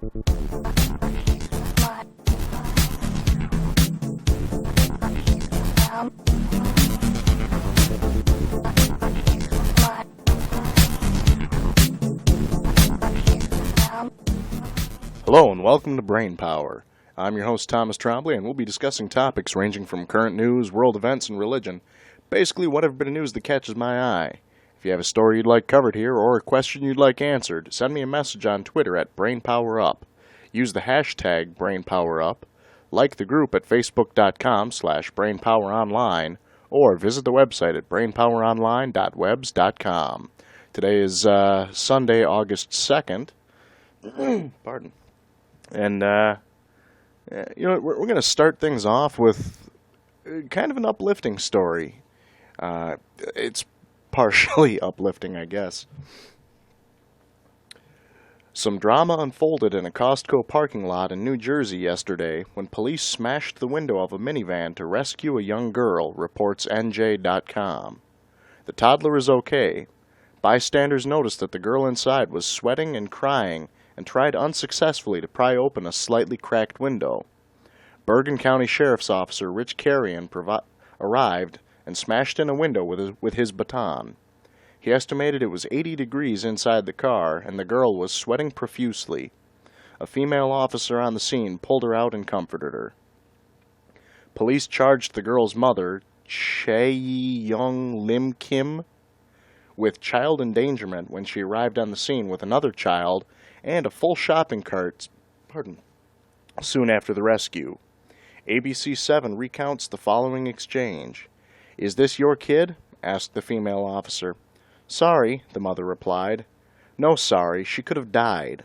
Hello and welcome to Brain Power. I'm your host Thomas Trombley, and we'll be discussing topics ranging from current news, world events, and religion. Basically, whatever bit of news that catches my eye. If you have a story you'd like covered here or a question you'd like answered, send me a message on Twitter at BrainPowerUp. Use the hashtag BrainPowerUp, like the group at facebook.com/BrainPowerOnline, or visit the website at brainpoweronline.webs.com. Today is Sunday, August 2nd. Pardon. And, we're going to start things off with kind of an uplifting story. It's partially uplifting, I guess. Some drama unfolded in a Costco parking lot in New Jersey yesterday when police smashed the window of a minivan to rescue a young girl, reports NJ.com. The toddler is okay. Bystanders noticed that the girl inside was sweating and crying and tried unsuccessfully to pry open a slightly cracked window. Bergen County Sheriff's Officer Rich Carrion arrived and smashed in a window with his baton. He estimated it was 80 degrees inside the car, and the girl was sweating profusely. A female officer on the scene pulled her out and comforted her. Police charged the girl's mother, Chae-Young Lim Kim, with child endangerment when she arrived on the scene with another child and a full shopping cart, soon after the rescue. ABC 7 recounts the following exchange. "Is this your kid?" asked the female officer. "Sorry," the mother replied. "No sorry, she could have died."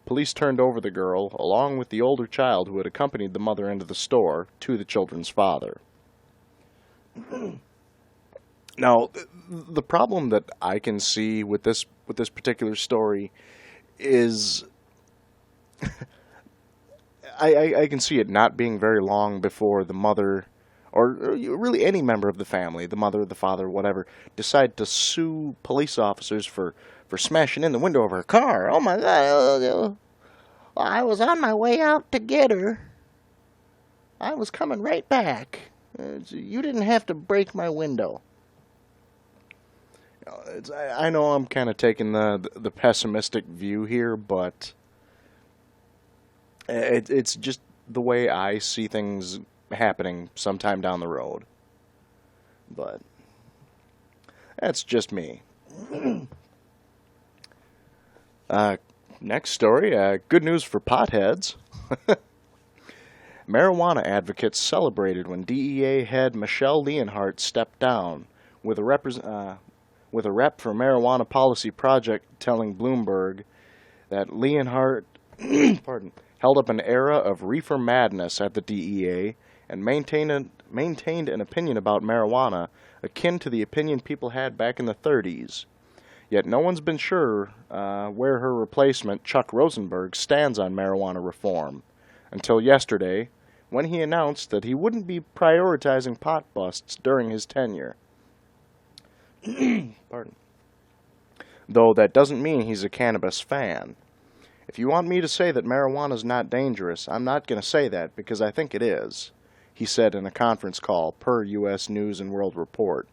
Police turned over the girl, along with the older child who had accompanied the mother into the store, to the children's father. Now, the problem that I can see with this particular story is I can see it not being very long before the mother, or really any member of the family, the mother, the father, whatever, decide to sue police officers for smashing in the window of her car. Oh my God, I was on my way out to get her. I was coming right back. You didn't have to break my window. I know I'm kind of taking the pessimistic view here, but it's just the way I see things happening sometime down the road. But that's just me. Next story, good news for potheads. Marijuana advocates celebrated when DEA head Michelle Leonhardt stepped down, with a rep for Marijuana Policy Project telling Bloomberg that Leonhardt held up an era of reefer madness at the DEA and maintained an opinion about marijuana akin to the opinion people had back in the 30s. Yet no one's been sure where her replacement, Chuck Rosenberg, stands on marijuana reform, until yesterday, when he announced that he wouldn't be prioritizing pot busts during his tenure. Though that doesn't mean he's a cannabis fan. If you want me to say that marijuana is not dangerous, I'm not going to say that because I think it is, he said in a conference call per U.S. News and World Report.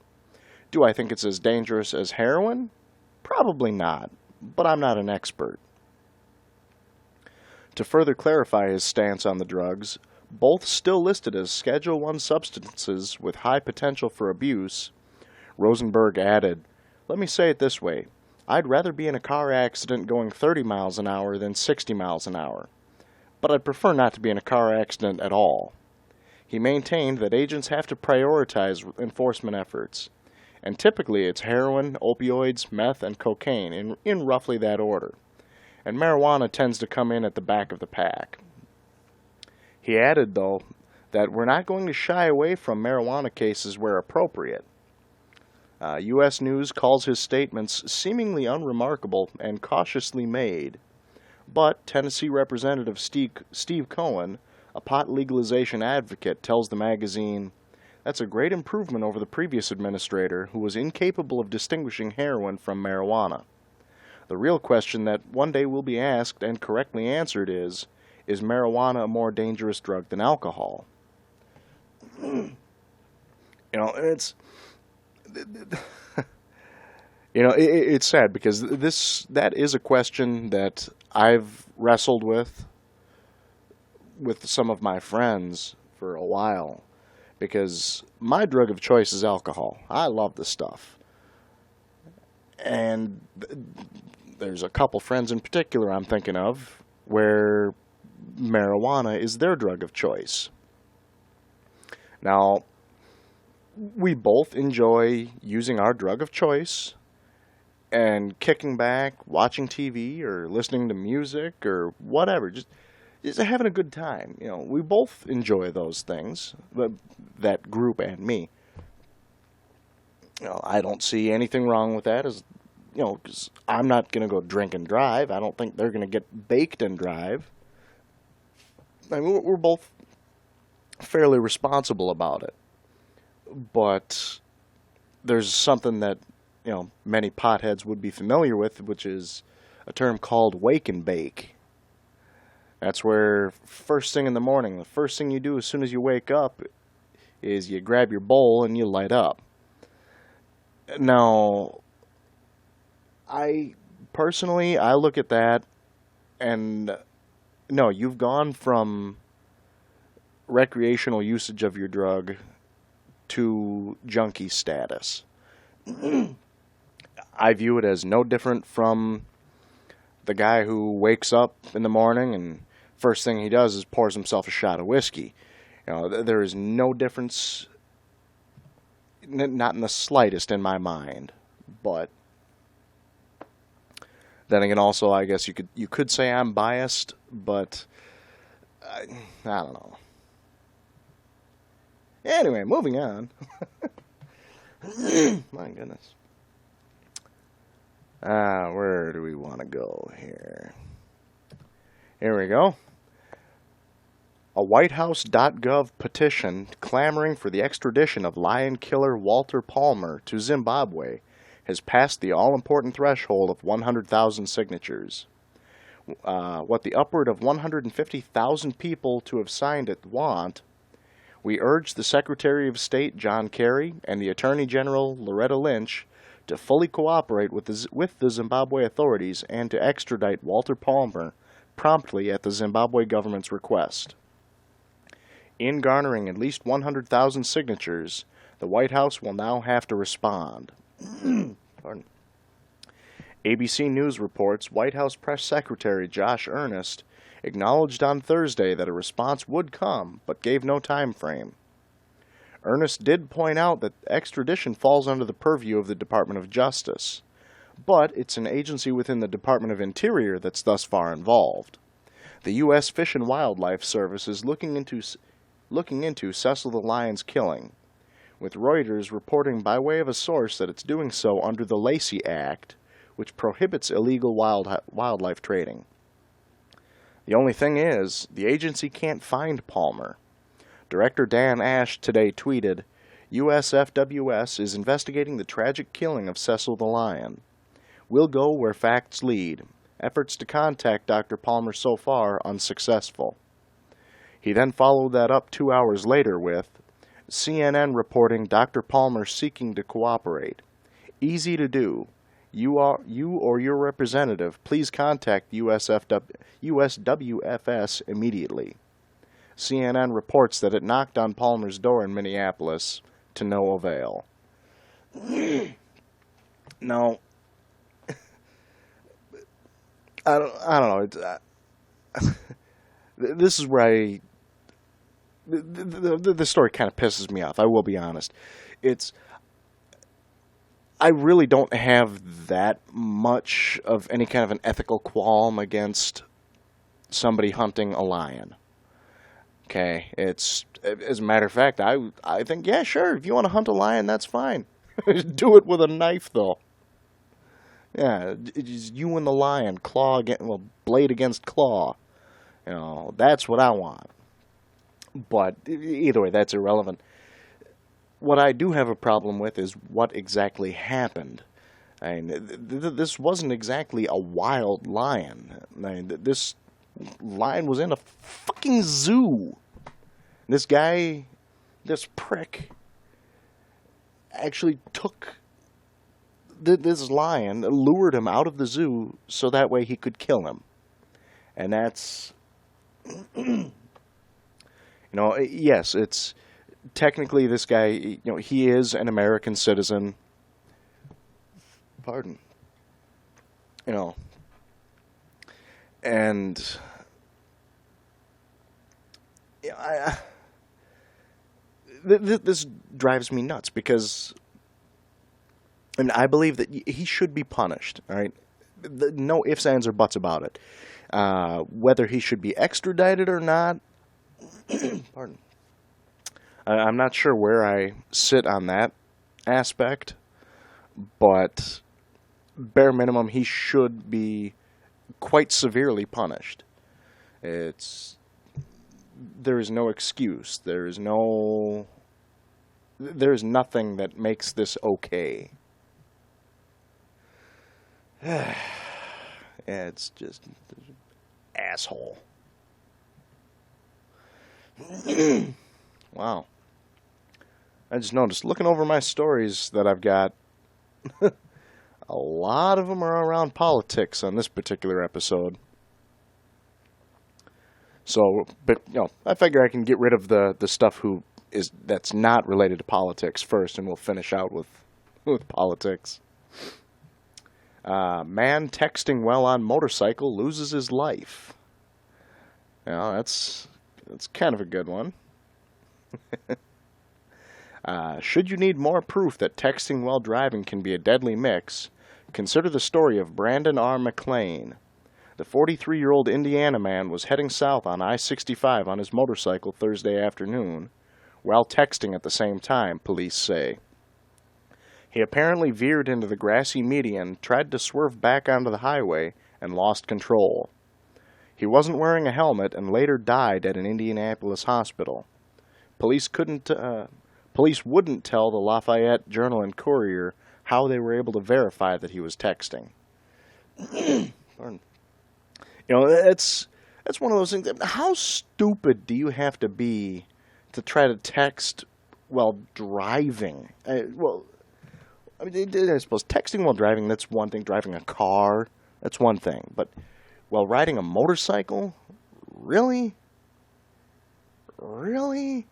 Do I think it's as dangerous as heroin? Probably not, but I'm not an expert. To further clarify his stance on the drugs, both still listed as Schedule I substances with high potential for abuse, Rosenberg added, "Let me say it this way. I'd rather be in a car accident going 30 miles an hour than 60 miles an hour. But I'd prefer not to be in a car accident at all." He maintained that agents have to prioritize enforcement efforts, and typically it's heroin, opioids, meth, and cocaine in roughly that order, and marijuana tends to come in at the back of the pack. He added, though, that we're not going to shy away from marijuana cases where appropriate. U.S. News calls his statements seemingly unremarkable and cautiously made, but Tennessee Representative Steve Cohen, a pot legalization advocate, tells the magazine, "That's a great improvement over the previous administrator, who was incapable of distinguishing heroin from marijuana. The real question that one day will be asked and correctly answered is marijuana a more dangerous drug than alcohol? It's it's sad because that is a question that I've wrestled with some of my friends for a while, because my drug of choice is alcohol. I love the stuff. And there's a couple friends in particular I'm thinking of where marijuana is their drug of choice. Now, we both enjoy using our drug of choice and kicking back, watching TV or listening to music or whatever, just having a good time. We both enjoy those things, that group and me. I don't see anything wrong with that, as because I'm not going to go drink and drive. I don't think they're going to get baked and drive. I mean, we're both fairly responsible about it. But there's something that, many potheads would be familiar with, which is a term called wake and bake. That's where first thing in the morning, the first thing you do as soon as you wake up is you grab your bowl and you light up. Now, I look at that and no, you've gone from recreational usage of your drug to junkie status. I view it as no different from the guy who wakes up in the morning and first thing he does is pours himself a shot of whiskey. There is no difference, not in the slightest in my mind. But then again, also, I guess you could say I'm biased, but I don't know. Anyway, moving on. My goodness. Where do we want to go here? Here we go. A WhiteHouse.gov petition clamoring for the extradition of lion killer Walter Palmer to Zimbabwe has passed the all-important threshold of 100,000 signatures. What the upward of 150,000 people to have signed it want, we urge the Secretary of State, John Kerry, and the Attorney General, Loretta Lynch, to fully cooperate with the Zimbabwe authorities and to extradite Walter Palmer promptly at the Zimbabwe government's request. In garnering at least 100,000 signatures, the White House will now have to respond. Pardon. ABC News reports White House Press Secretary Josh Earnest acknowledged on Thursday that a response would come, but gave no time frame. Earnest did point out that extradition falls under the purview of the Department of Justice, but it's an agency within the Department of Interior that's thus far involved. The U.S. Fish and Wildlife Service is looking into Cecil the Lion's killing, with Reuters reporting by way of a source that it's doing so under the Lacey Act, which prohibits illegal wildlife trading. The only thing is, the agency can't find Palmer. Director Dan Ash today tweeted, USFWS is investigating the tragic killing of Cecil the Lion. We'll go where facts lead. Efforts to contact Dr. Palmer so far unsuccessful. He then followed that up 2 hours later with CNN reporting Dr. Palmer seeking to cooperate. Easy to do. You or your representative, please contact USWFS immediately. CNN reports that it knocked on Palmer's door in Minneapolis to no avail. Now, I don't know. This is where the story kind of pisses me off. I will be honest. I really don't have that much of any kind of an ethical qualm against somebody hunting a lion. Okay, as a matter of fact, I think, yeah, sure, if you want to hunt a lion, that's fine. Do it with a knife, though. Yeah, it's you and the lion, blade against claw. That's what I want. But either way, that's irrelevant. What I do have a problem with is what exactly happened. I mean, this wasn't exactly a wild lion. I mean, this lion was in a fucking zoo. This guy, this prick, actually took this lion, lured him out of the zoo so that way he could kill him. And that's, yes, it's technically this guy, he is an American citizen. Pardon. And this drives me nuts because I believe that he should be punished. All right, no ifs, ands, or buts about it. Whether he should be extradited or not, pardon. I'm not sure where I sit on that aspect, but bare minimum, he should be quite severely punished. There is no excuse. There is nothing that makes this okay. It's just asshole. Wow. I just noticed, looking over my stories that I've got, a lot of them are around politics on this particular episode. So, but I figure I can get rid of the stuff that's not related to politics first, and we'll finish out with politics. Man texting while on motorcycle loses his life. That's kind of a good one. Should you need more proof that texting while driving can be a deadly mix, consider the story of Brandon R. McLean. The 43-year-old Indiana man was heading south on I-65 on his motorcycle Thursday afternoon, while texting at the same time, police say. He apparently veered into the grassy median, tried to swerve back onto the highway, and lost control. He wasn't wearing a helmet and later died at an Indianapolis hospital. Police wouldn't tell the Lafayette Journal and Courier how they were able to verify that he was texting. That's one of those things. How stupid do you have to be to try to text while driving? I suppose texting while driving, that's one thing. Driving a car, that's one thing. But while riding a motorcycle, really? Really?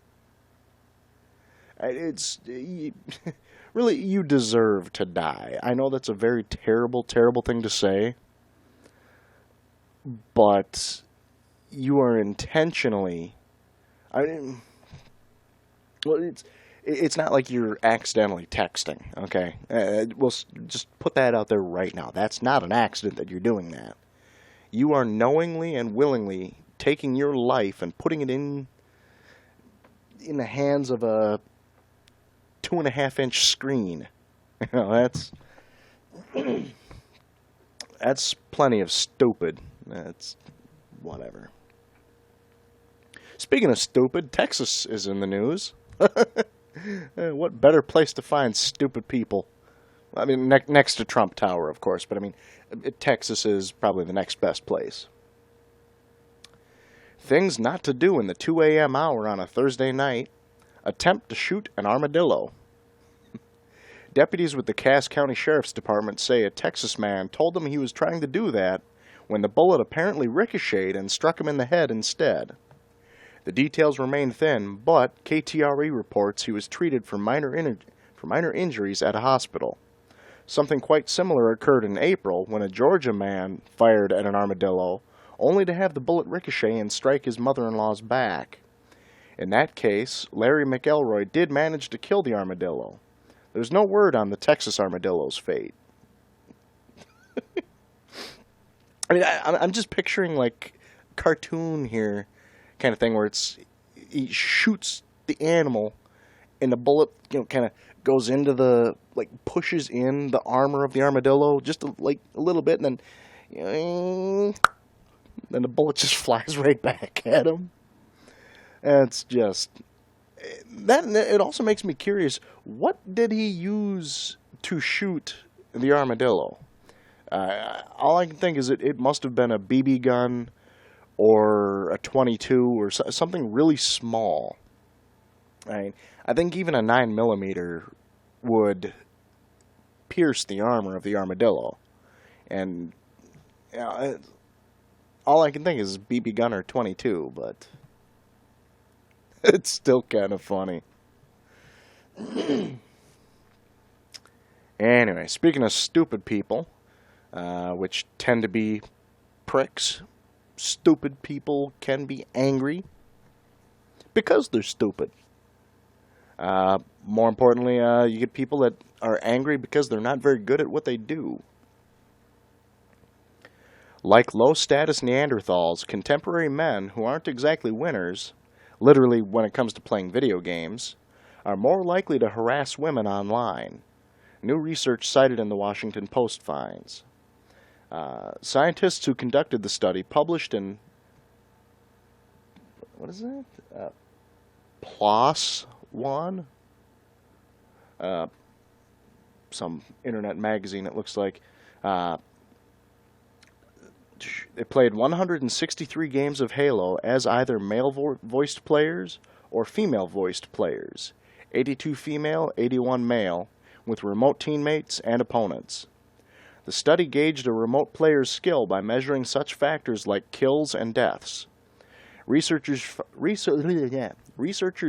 Really, you deserve to die. I know that's a very terrible, terrible thing to say, but you are intentionally. It's not like you're accidentally texting. Okay, we'll just put that out there right now. That's not an accident that you're doing that. You are knowingly and willingly taking your life and putting it in the hands of a 2.5-inch screen. That's plenty of stupid. That's whatever. Speaking of stupid, Texas is in the news. What better place to find stupid people? I mean, next to Trump Tower, of course, but I mean, Texas is probably the next best place. Things not to do in the 2 a.m. hour on a Thursday night. Attempt to shoot an armadillo. Deputies with the Cass County Sheriff's Department say a Texas man told them he was trying to do that when the bullet apparently ricocheted and struck him in the head instead. The details remain thin, but KTRE reports he was treated for minor injuries at a hospital. Something quite similar occurred in April when a Georgia man fired at an armadillo, only to have the bullet ricochet and strike his mother-in-law's back. In that case, Larry McElroy did manage to kill the armadillo. There's no word on the Texas armadillo's fate. I mean, I'm just picturing like cartoon here kind of thing where he shoots the animal and the bullet, kind of goes into pushes in the armor of the armadillo just a little bit, and then the bullet just flies right back at him. And it's just that. It also makes me curious. What did he use to shoot the armadillo. All I can think is it must have been a BB gun or a 22 or something really small. I think even a 9mm would pierce the armor of the armadillo. And all I can think is BB gun or 22, but it's still kind of funny. Anyway, speaking of stupid people, which tend to be pricks, stupid people can be angry because they're stupid. More importantly, you get people that are angry because they're not very good at what they do. Like low-status Neanderthals, contemporary men who aren't exactly winners, literally when it comes to playing video games, are more likely to harass women online. New research cited in the Washington Post finds. Scientists who conducted the study published in, what is it? PLOS One? Some internet magazine, it looks like. They played 163 games of Halo as either male-voiced players or female-voiced players. 82 female, 81 male, with remote teammates and opponents. The study gauged a remote player's skill by measuring such factors like kills and deaths. Researchers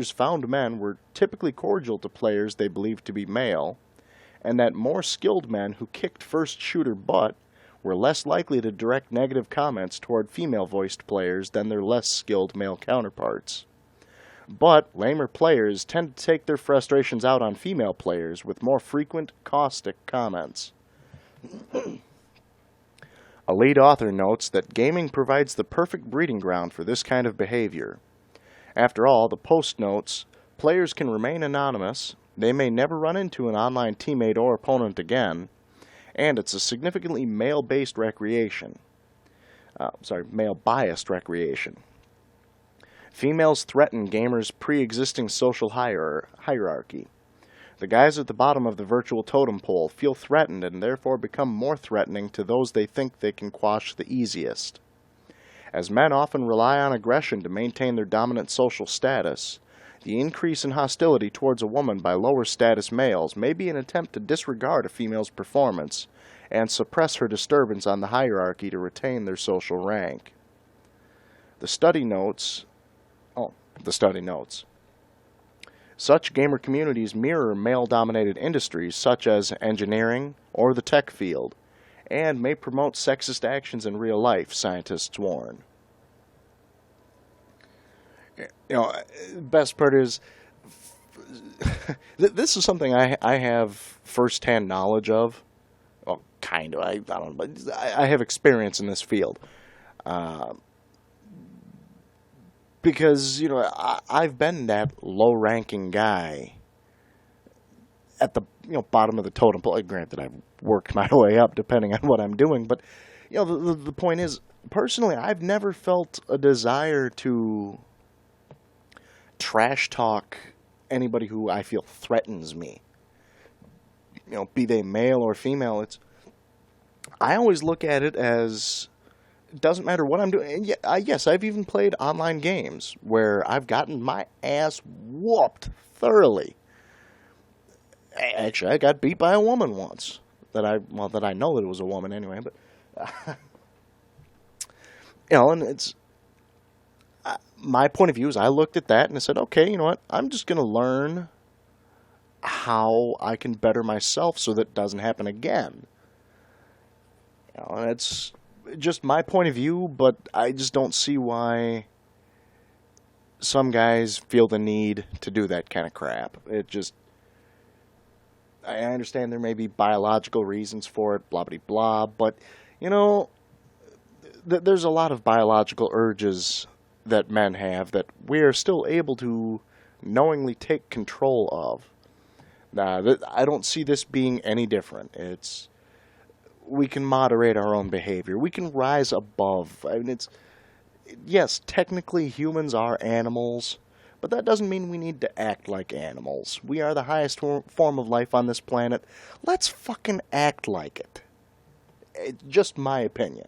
found men were typically cordial to players they believed to be male, and that more skilled men who kicked first shooter butt were less likely to direct negative comments toward female-voiced players than their less skilled male counterparts. But lamer players tend to take their frustrations out on female players with more frequent, caustic comments. A lead author notes that gaming provides the perfect breeding ground for this kind of behavior. After all, the Post notes, players can remain anonymous, they may never run into an online teammate or opponent again, and it's a significantly male-based recreation. Male-biased recreation. Females threaten gamers' pre-existing social hierarchy. The guys at the bottom of the virtual totem pole feel threatened and therefore become more threatening to those they think they can quash the easiest. As men often rely on aggression to maintain their dominant social status, the increase in hostility towards a woman by lower status males may be an attempt to disregard a female's performance and suppress her disturbance on the hierarchy to retain their social rank. The study notes, such gamer communities mirror male-dominated industries such as engineering or the tech field, and may promote sexist actions in real life, scientists warn. Best part is, this is something I have first-hand knowledge of. Well, kind of. I don't know, but I have experience in this field. Because, I've been that low-ranking guy at the bottom of the totem pole. Granted, I've worked my way up depending on what I'm doing, but the point is, personally, I've never felt a desire to trash talk anybody who I feel threatens me. Be they male or female. I always look at it as, it doesn't matter what I'm doing. And yes, I've even played online games where I've gotten my ass whooped thoroughly. Actually, I got beat by a woman once. That I know that it was a woman anyway, but and it's my point of view is I looked at that and I said, okay, you know what? I'm just going to learn how I can better myself so that it doesn't happen again. And it's just my point of view, but I just don't see why some guys feel the need to do that kind of crap. I understand there may be biological reasons for it, blah, blah, blah, but, there's a lot of biological urges that men have that we are still able to knowingly take control of. I don't see this being any different. We can moderate our own behavior. We can rise above. Yes, technically humans are animals, But that doesn't mean we need to act like animals. We are the highest form of life on this planet. Let's fucking act like it. It's just my opinion.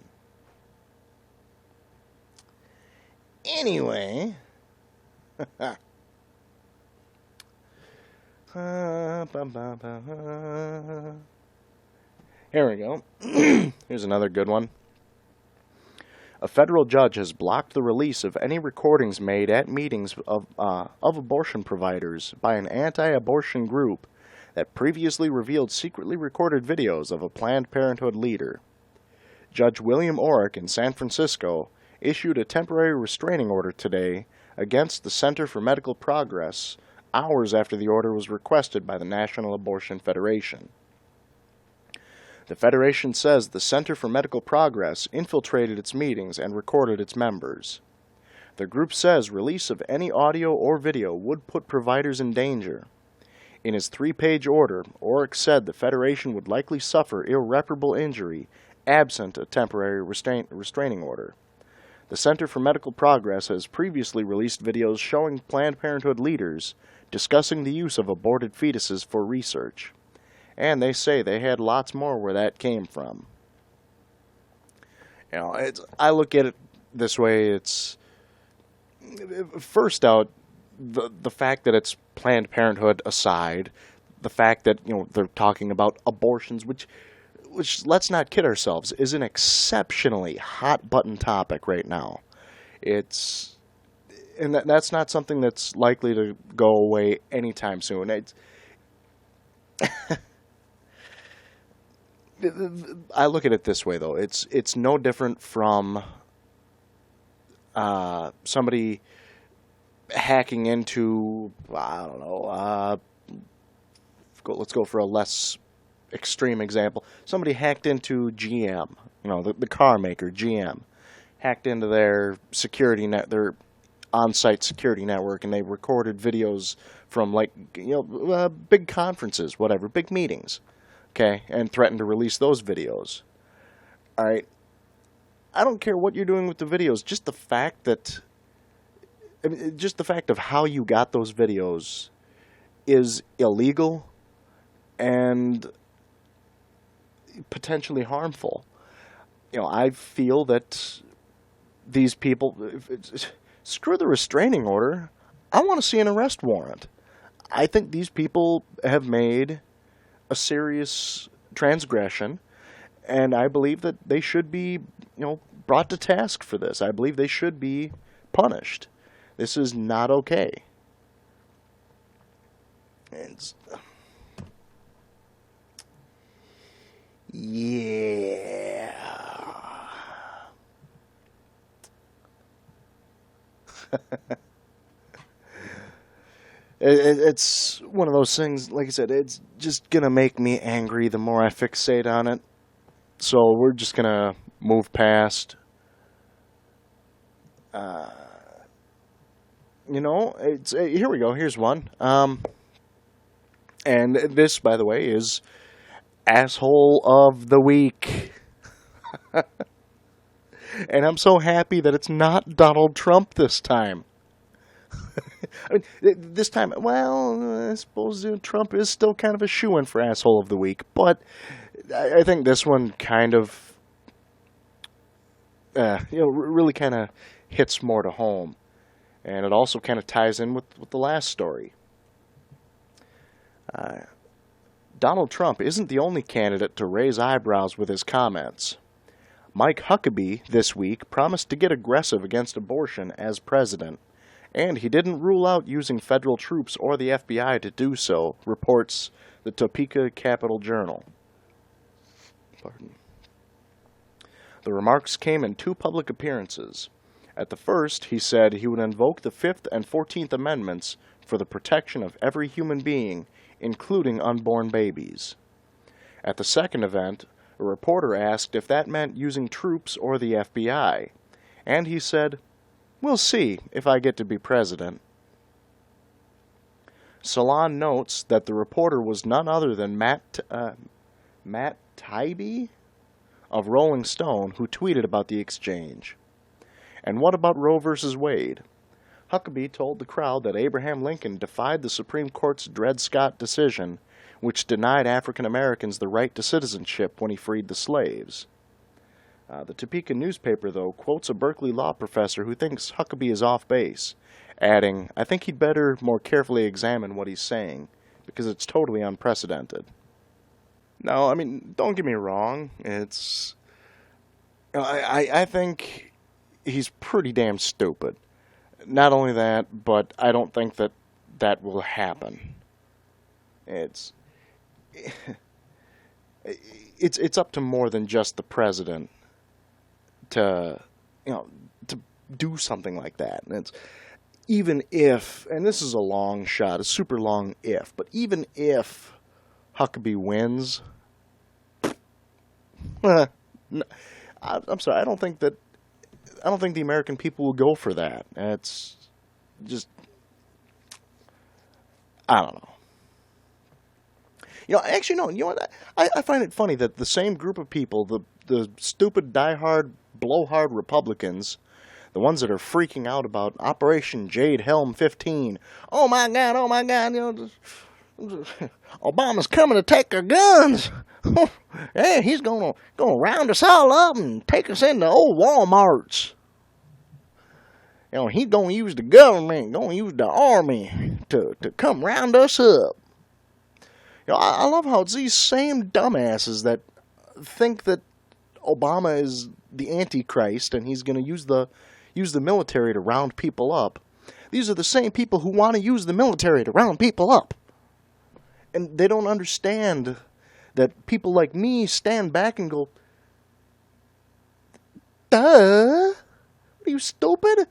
Anyway. Here we go. Here's another good one. A federal judge has blocked the release of any recordings made at meetings of abortion providers by an anti-abortion group that previously revealed secretly recorded videos of a Planned Parenthood leader. Judge William Orrick in San Francisco issued a temporary restraining order today against the Center for Medical Progress hours after the order was requested by the National Abortion Federation. The Federation says the Center for Medical Progress infiltrated its meetings and recorded its members. The group says release of any audio or video would put providers in danger. In his 3-page order, Orrick said the Federation would likely suffer irreparable injury absent a temporary restraining order. The Center for Medical Progress has previously released videos showing Planned Parenthood leaders discussing the use of aborted fetuses for research. And they say they had lots more where that came from. You know, I look at it this way. It's first out, the fact that it's Planned Parenthood aside, the fact that they're talking about abortions, which let's not kid ourselves, is an exceptionally hot button topic right now. And that's not something that's likely to go away anytime soon. I look at it this way, though. It's no different from somebody hacking into, I don't know, let's go for a less extreme example. Somebody hacked into GM, the car maker, GM, hacked into their security their on-site security network, and they recorded videos from big conferences, whatever, big meetings. Okay, and threaten to release those videos. All right, I don't care what you're doing with the videos. Just the fact of how you got those videos is illegal and potentially harmful. I feel that these people, screw the restraining order. I want to see an arrest warrant. I think these people have made a serious transgression, and I believe that they should be, brought to task for this. I believe they should be punished. This is not okay. Yeah. It's one of those things, like I said, it's just going to make me angry the more I fixate on it. So we're just going to move past. Here we go. Here's one. And this, by the way, is Asshole of the Week. And I'm so happy that it's not Donald Trump this time. I mean, this time, well, I suppose Trump is still kind of a shoo-in for Asshole of the Week, but I think this one kind of, really kind of hits more to home. And it also kind of ties in with the last story. Donald Trump isn't the only candidate to raise eyebrows with his comments. Mike Huckabee this week promised to get aggressive against abortion as president, and he didn't rule out using federal troops or the FBI to do so, reports the Topeka Capital-Journal. Pardon. The remarks came in 2 public appearances. At the first, he said he would invoke the 5th and 14th Amendments for the protection of every human being, including unborn babies. At the second event, a reporter asked if that meant using troops or the FBI, and he said, "We'll see if I get to be president." Salon notes that the reporter was none other than Matt Taibbi of Rolling Stone, who tweeted about the exchange. And what about Roe versus Wade? Huckabee told the crowd that Abraham Lincoln defied the Supreme Court's Dred Scott decision, which denied African Americans the right to citizenship when he freed the slaves. The Topeka newspaper, though, quotes a Berkeley law professor who thinks Huckabee is off base, adding, "I think he'd better more carefully examine what he's saying, because it's totally unprecedented." Now, I mean, don't get me wrong, I think he's pretty damn stupid. Not only that, but I don't think that that will happen. It's it's up to more than just the president to to do something like that. And it's even if, and this is a long shot, a super long if, but even if Huckabee wins, I'm sorry, I don't think the American people will go for that. It's just, I don't know. Actually, no, you know what? I find it funny that the same group of people, the stupid, diehard, blowhard Republicans, the ones that are freaking out about Operation Jade Helm 15, oh my God, Obama's coming to take our guns. Yeah, he's gonna round us all up and take us into old Walmarts. He's gonna use the government, gonna use the army to come round us up. I love how it's these same dumbasses that think that Obama is the Antichrist and he's gonna use the military to round people up. These are the same people who want to use the military to round people up. And they don't understand that people like me stand back and go, duh, are you stupid?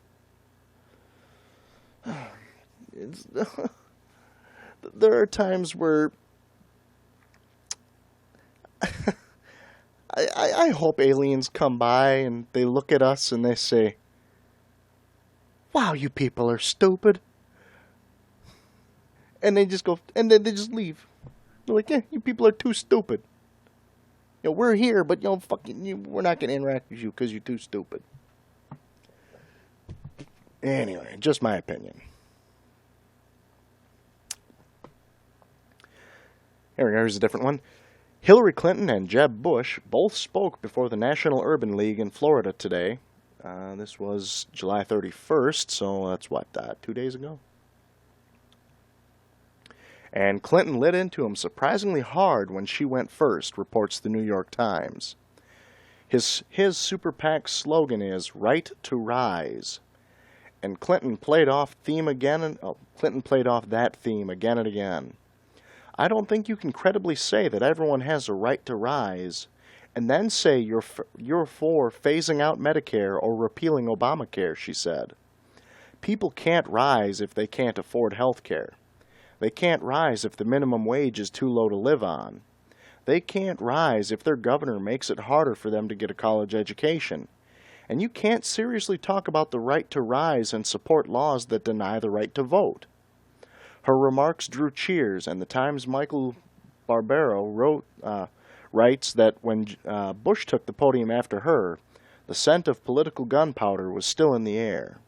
There are times where I hope aliens come by and they look at us and they say, wow, you people are stupid. And they just go, and then they just leave. They're like, yeah, you people are too stupid. We're here, but we're not going to interact with you because you're too stupid. Anyway, just my opinion. Here's a different one. Hillary Clinton and Jeb Bush both spoke before the National Urban League in Florida today. This was July 31st, so that's 2 days ago. And Clinton lit into him surprisingly hard when she went first, reports the New York Times. His super PAC slogan is "Right to Rise," and Clinton played off that theme again and again. I don't think you can credibly say that everyone has a right to rise, and then say you're for phasing out Medicare or repealing Obamacare, she said. People can't rise if they can't afford health care. They can't rise if the minimum wage is too low to live on. They can't rise if their governor makes it harder for them to get a college education. And you can't seriously talk about the right to rise and support laws that deny the right to vote. Her remarks drew cheers, and the Times' Michael Barbaro writes that when Bush took the podium after her, the scent of political gunpowder was still in the air.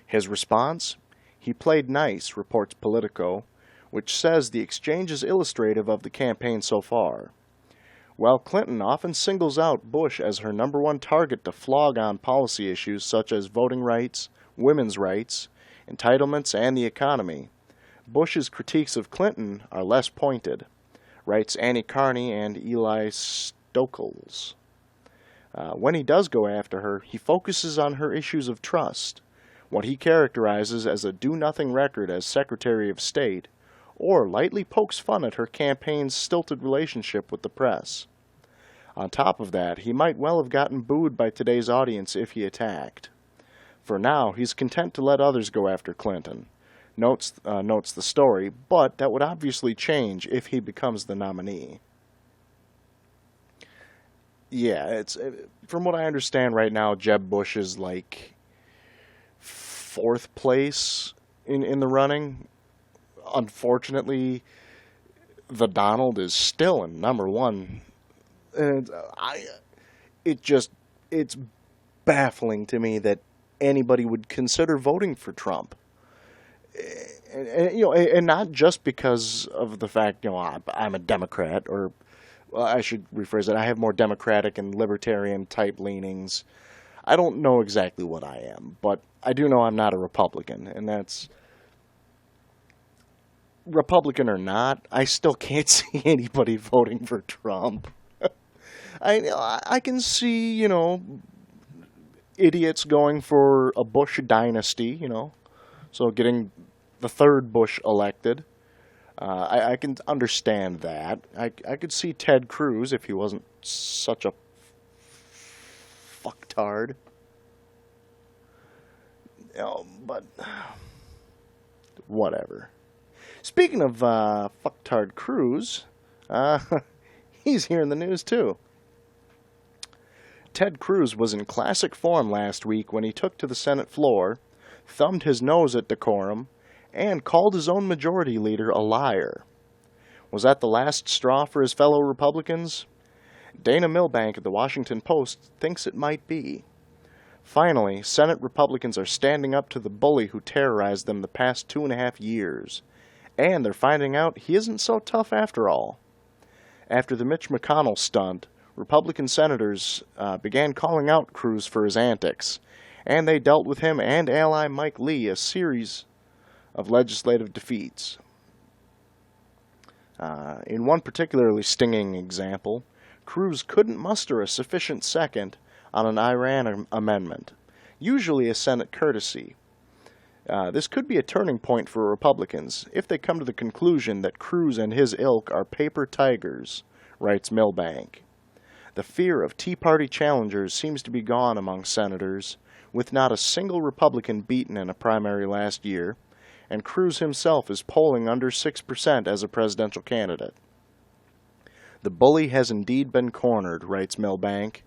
His response? He played nice, reports Politico, which says the exchange is illustrative of the campaign so far. While Clinton often singles out Bush as her number one target to flog on policy issues such as voting rights, women's rights, entitlements, and the economy, Bush's critiques of Clinton are less pointed, writes Annie Carney and Eli Stokols. When he does go after her, he focuses on her issues of trust, what he characterizes as a do-nothing record as Secretary of State, or lightly pokes fun at her campaign's stilted relationship with the press. On top of that, he might well have gotten booed by today's audience if he attacked. For now, he's content to let others go after Clinton, notes the story, but that would obviously change if he becomes the nominee. Yeah, from what I understand right now, Jeb Bush is like fourth place in the running. Unfortunately, the Donald is still in number one. And it's baffling to me that anybody would consider voting for Trump. And not just because of the fact, I'm a Democrat, or well, I should rephrase it. I have more Democratic and libertarian type leanings. I don't know exactly what I am, but I do know I'm not a Republican, and that's Republican or not. I still can't see anybody voting for Trump. I can see, idiots going for a Bush dynasty, so getting the third Bush elected. I can understand that. I could see Ted Cruz if he wasn't such a fucktard. But whatever. Speaking of fucktard Cruz, he's here in the news too. Ted Cruz was in classic form last week when he took to the Senate floor, thumbed his nose at decorum, and called his own majority leader a liar. Was that the last straw for his fellow Republicans? Dana Milbank at the Washington Post thinks it might be. Finally, Senate Republicans are standing up to the bully who terrorized them the past 2.5 years. And they're finding out he isn't so tough after all. After the Mitch McConnell stunt, Republican senators began calling out Cruz for his antics, and they dealt with him and ally Mike Lee a series of legislative defeats. In one particularly stinging example, Cruz couldn't muster a sufficient second on an Iran amendment, usually a Senate courtesy. This could be a turning point for Republicans if they come to the conclusion that Cruz and his ilk are paper tigers, writes Milbank. The fear of Tea Party challengers seems to be gone among senators, with not a single Republican beaten in a primary last year, and Cruz himself is polling under 6% as a presidential candidate. The bully has indeed been cornered, writes Milbank.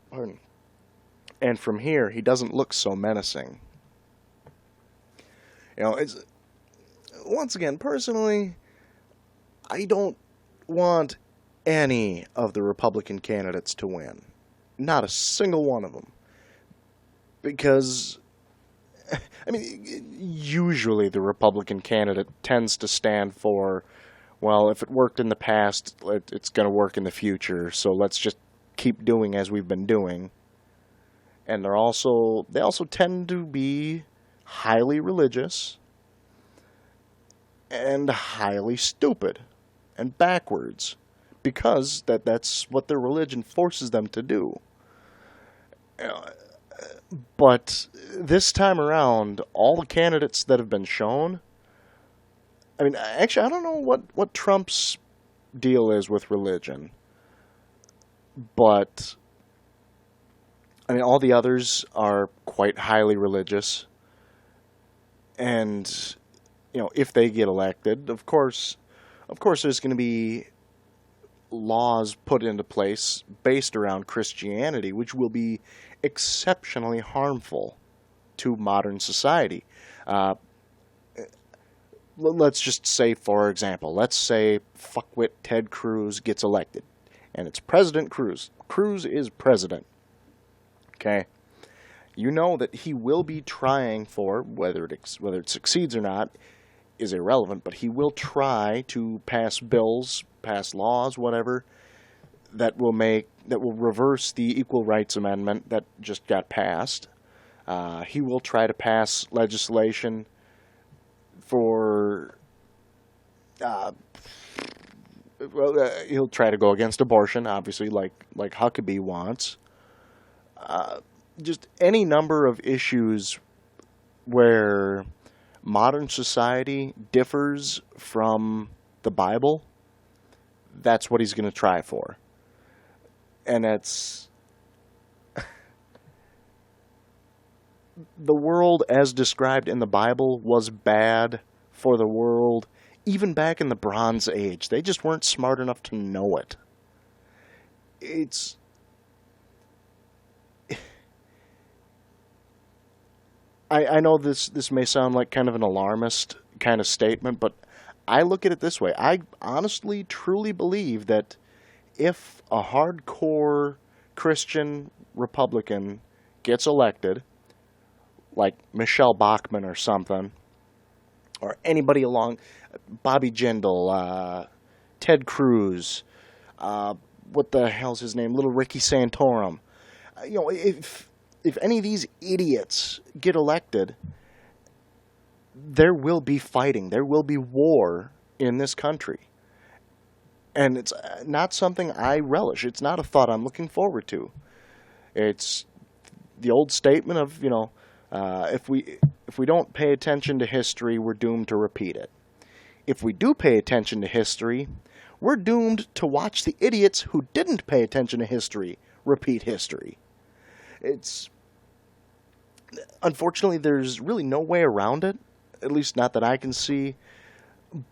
Pardon. And from here, he doesn't look so menacing. It's once again, personally, I don't want any of the Republican candidates to win. Not a single one of them. Because, usually the Republican candidate tends to stand for, well, if it worked in the past, it's going to work in the future, so let's just keep doing as we've been doing. And they also tend to be highly religious and highly stupid and backwards, because that's what their religion forces them to do. But this time around, all the candidates that have been shown, actually, I don't know what Trump's deal is with religion, but all the others are quite highly religious, and if they get elected, of course there's going to be laws put into place based around Christianity, which will be exceptionally harmful to modern society. Let's just say, for example, let's say fuckwit Ted Cruz gets elected, and it's President Cruz. Cruz is president. Okay? You know that he will be trying for, whether it succeeds or not is irrelevant, but he will try to pass bills, pass laws, whatever, that will reverse the Equal Rights Amendment that just got passed. He will try to pass legislation for he'll try to go against abortion, obviously, like Huckabee wants. Just any number of issues where modern society differs from the Bible, that's what he's going to try for. And it's the world as described in the Bible was bad for the world even back in the Bronze Age. They just weren't smart enough to know it. I know this may sound like kind of an alarmist kind of statement, but I look at it this way. I honestly, truly believe that if a hardcore Christian Republican gets elected, like Michelle Bachmann or something, or anybody along, Bobby Jindal, Ted Cruz, what the hell's his name, Little Ricky Santorum. If any of these idiots get elected, there will be fighting, there will be war in this country. And it's not something I relish. It's not a thought I'm looking forward to. It's the old statement of, if we don't pay attention to history, we're doomed to repeat it. If we do pay attention to history, we're doomed to watch the idiots who didn't pay attention to history repeat history. Unfortunately, there's really no way around it, at least not that I can see,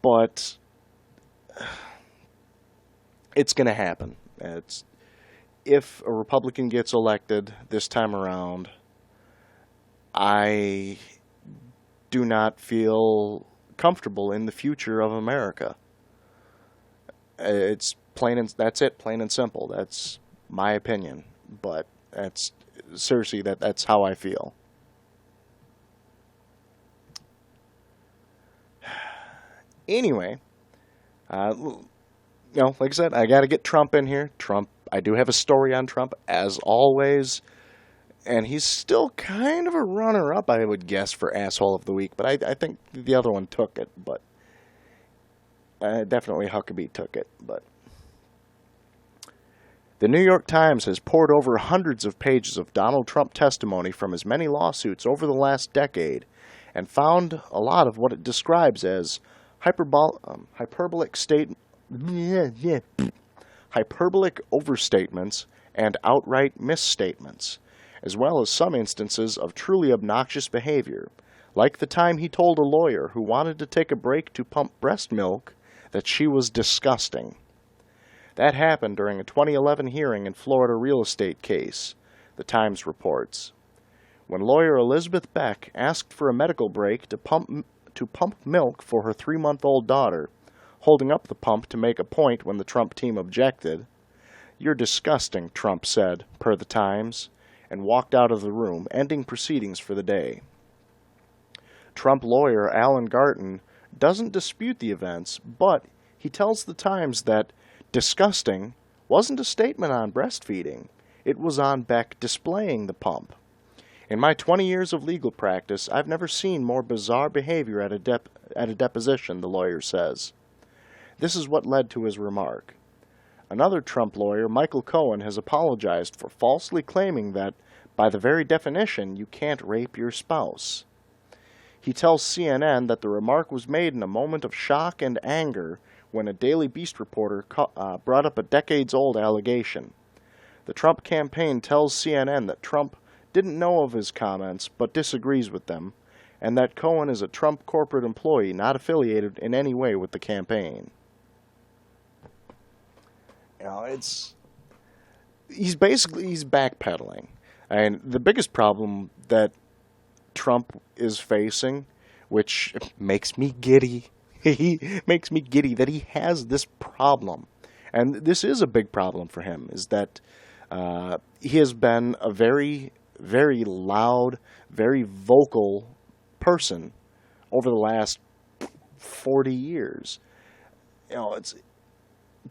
but it's going to happen. If a Republican gets elected this time around, I do not feel comfortable in the future of America. It's that's it, plain and simple. That's my opinion, but that's how I feel. Anyway, like I said, I got to get Trump in here. I do have a story on Trump, as always, and he's still kind of a runner-up, I would guess, for Asshole of the Week, but I think the other one took it, but definitely Huckabee took it. But the New York Times has poured over hundreds of pages of Donald Trump testimony from his many lawsuits over the last decade and found a lot of what it describes as hyperbolic overstatements and outright misstatements, as well as some instances of truly obnoxious behavior, like the time he told a lawyer who wanted to take a break to pump breast milk that she was disgusting. That happened during a 2011 hearing in Florida real estate case, the Times reports. When lawyer Elizabeth Beck asked for a medical break to pump milk for her 3-month-old daughter, holding up the pump to make a point when the Trump team objected. "You're disgusting," Trump said, per the Times, and walked out of the room, ending proceedings for the day. Trump lawyer Alan Garten doesn't dispute the events, but he tells the Times that disgusting wasn't a statement on breastfeeding. It was on Beck displaying the pump. "In my 20 years of legal practice, I've never seen more bizarre behavior at a deposition," the lawyer says. This is what led to his remark. Another Trump lawyer, Michael Cohen, has apologized for falsely claiming that, by the very definition, you can't rape your spouse. He tells CNN that the remark was made in a moment of shock and anger when a Daily Beast reporter brought up a decades-old allegation. The Trump campaign tells CNN that Trump didn't know of his comments but disagrees with them, and that Cohen is a Trump corporate employee not affiliated in any way with the campaign. He's backpedaling. And the biggest problem that Trump is facing, which makes me giddy, that he has this problem. And this is a big problem for him, is that he has been a very, very loud, very vocal person over the last 40 years.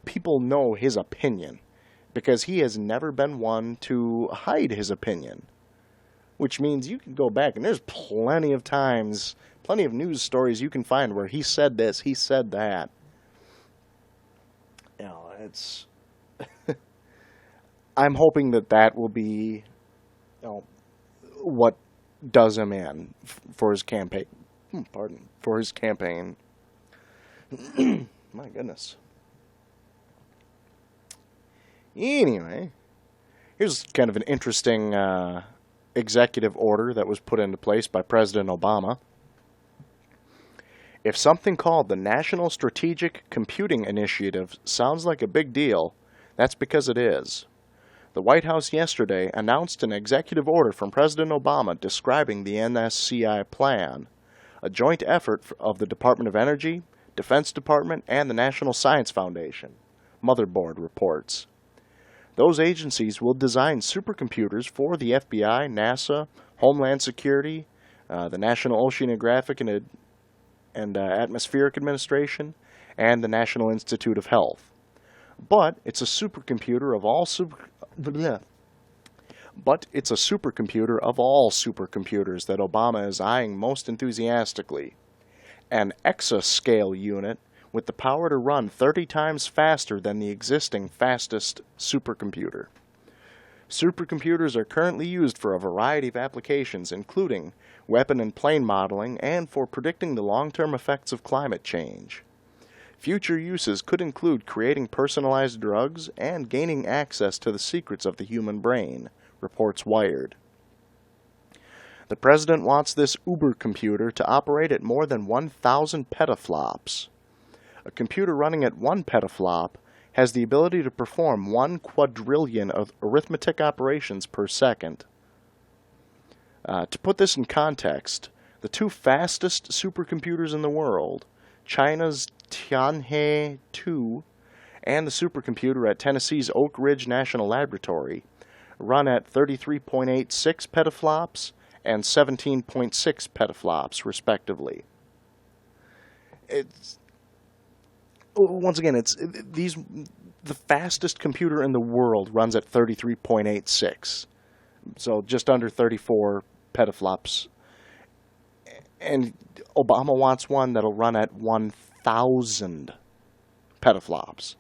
People know his opinion because he has never been one to hide his opinion, which means you can go back and there's plenty of times, plenty of news stories you can find where he said this, he said that. It's I'm hoping that will be what does him in for his campaign. For his campaign. My goodness. Anyway, here's kind of an interesting executive order that was put into place by President Obama. If something called the National Strategic Computing Initiative sounds like a big deal, that's because it is. The White House yesterday announced an executive order from President Obama describing the NSCI plan, a joint effort of the Department of Energy, Defense Department, and the National Science Foundation, Motherboard reports. Those agencies will design supercomputers for the FBI, NASA, Homeland Security, the National Oceanographic and Atmospheric Administration, and the National Institute of Health. But it's a supercomputer of all supercomputers that Obama is eyeing most enthusiastically. An exascale unit with the power to run 30 times faster than the existing fastest supercomputer. Supercomputers are currently used for a variety of applications, including weapon and plane modeling and for predicting the long-term effects of climate change. Future uses could include creating personalized drugs and gaining access to the secrets of the human brain, reports Wired. The president wants this uber computer to operate at more than 1,000 petaflops. A computer running at 1 petaflop has the ability to perform 1 quadrillion of arithmetic operations per second. To put this in context, the two fastest supercomputers in the world, China's Tianhe 2 and the supercomputer at Tennessee's Oak Ridge National Laboratory, run at 33.86 petaflops and 17.6 petaflops, respectively. The fastest computer in the world runs at 33.86, so just under 34 petaflops. And Obama wants one that'll run at 1,000 petaflops.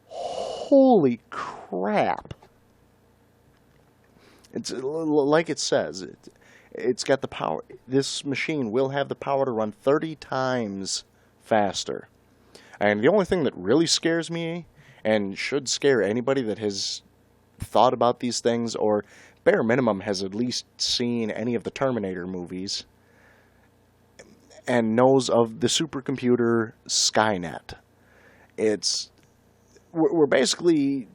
Holy crap. It's like it says, it's got the power. This machine will have the power to run 30 times faster. And the only thing that really scares me, and should scare anybody that has thought about these things, or bare minimum has at least seen any of the Terminator movies, and knows of the supercomputer Skynet. We're basically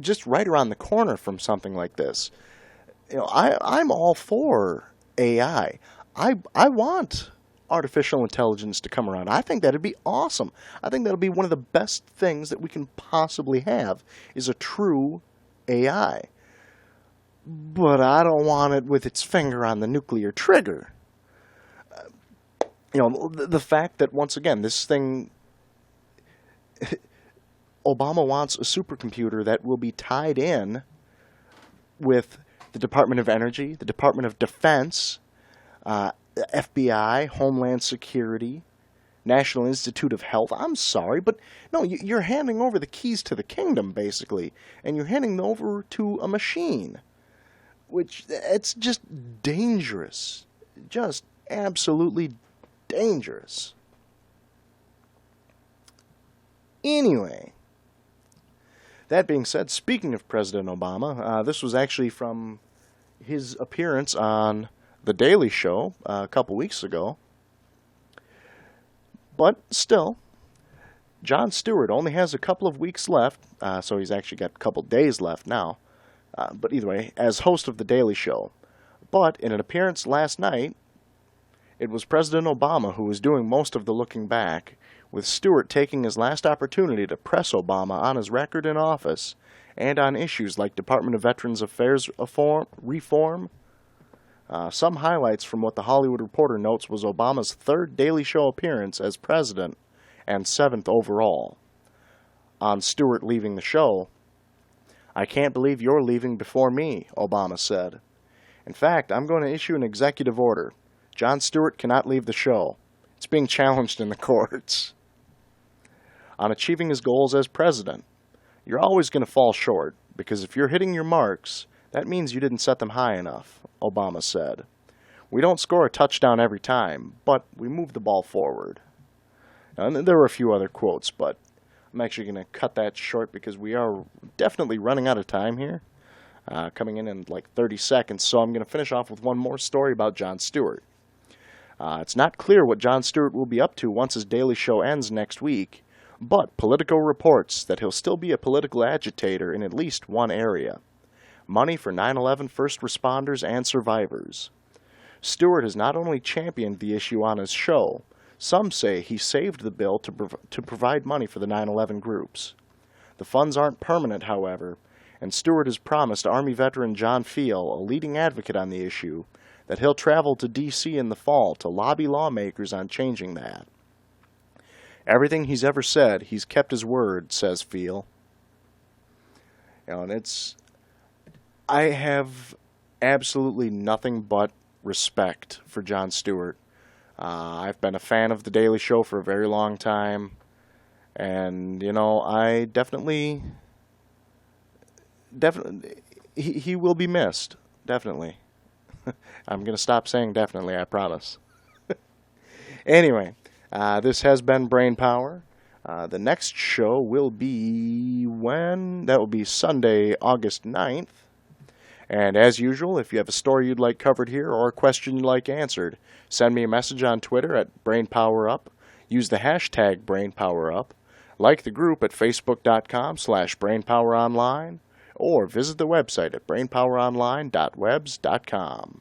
just right around the corner from something like this. I'm all for AI. I want artificial intelligence to come around. I think that'd be awesome. I think that'll be one of the best things that we can possibly have, is a true AI. But I don't want it with its finger on the nuclear trigger. The fact that, once again, this thing... Obama wants a supercomputer that will be tied in with the Department of Energy, the Department of Defense, FBI, Homeland Security, National Institute of Health. I'm sorry, but no, you're handing over the keys to the kingdom, basically, and you're handing them over to a machine, which, it's just dangerous. Just absolutely dangerous. Anyway, that being said, speaking of President Obama, this was actually from his appearance on The Daily Show a couple weeks ago. But still, Jon Stewart only has a couple of weeks left, so he's actually got a couple days left now. But either way, as host of The Daily Show. But in an appearance last night, it was President Obama who was doing most of the looking back, with Stewart taking his last opportunity to press Obama on his record in office and on issues like Department of Veterans Affairs reform. Some highlights from what the Hollywood Reporter notes was Obama's third Daily Show appearance as president and 7th overall. On Stewart leaving the show, "I can't believe you're leaving before me," Obama said. "In fact, I'm going to issue an executive order. Jon Stewart cannot leave the show. It's being challenged in the courts." On achieving his goals as president, "You're always going to fall short, because if you're hitting your marks, that means you didn't set them high enough," Obama said. "We don't score a touchdown every time, but we move the ball forward." And there were a few other quotes, but I'm actually going to cut that short because we are definitely running out of time here, coming in like 30 seconds, so I'm going to finish off with one more story about Jon Stewart. It's not clear what Jon Stewart will be up to once his Daily Show ends next week, but Politico reports that he'll still be a political agitator in at least one area: money for 9/11 first responders and survivors. Stewart has not only championed the issue on his show, some say he saved the bill to provide money for the 9/11 groups. The funds aren't permanent, however, and Stewart has promised Army veteran John Fiel, a leading advocate on the issue, that he'll travel to D.C. in the fall to lobby lawmakers on changing that. Everything he's ever said, he's kept his word, says Phil. And I have absolutely nothing but respect for Jon Stewart. I've been a fan of The Daily Show for a very long time, and I definitely, he will be missed. Definitely. I'm gonna stop saying definitely. I promise. Anyway, this has been Brain Power. The next show will be when? That will be Sunday, August 9th. And as usual, if you have a story you'd like covered here or a question you'd like answered, send me a message on Twitter at BrainPowerUp. Use the hashtag BrainPowerUp. Like the group at Facebook.com/BrainPowerOnline. Or visit the website at BrainPowerOnline.webs.com.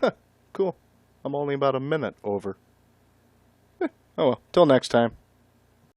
Huh, cool. I'm only about a minute over. Oh well, till next time.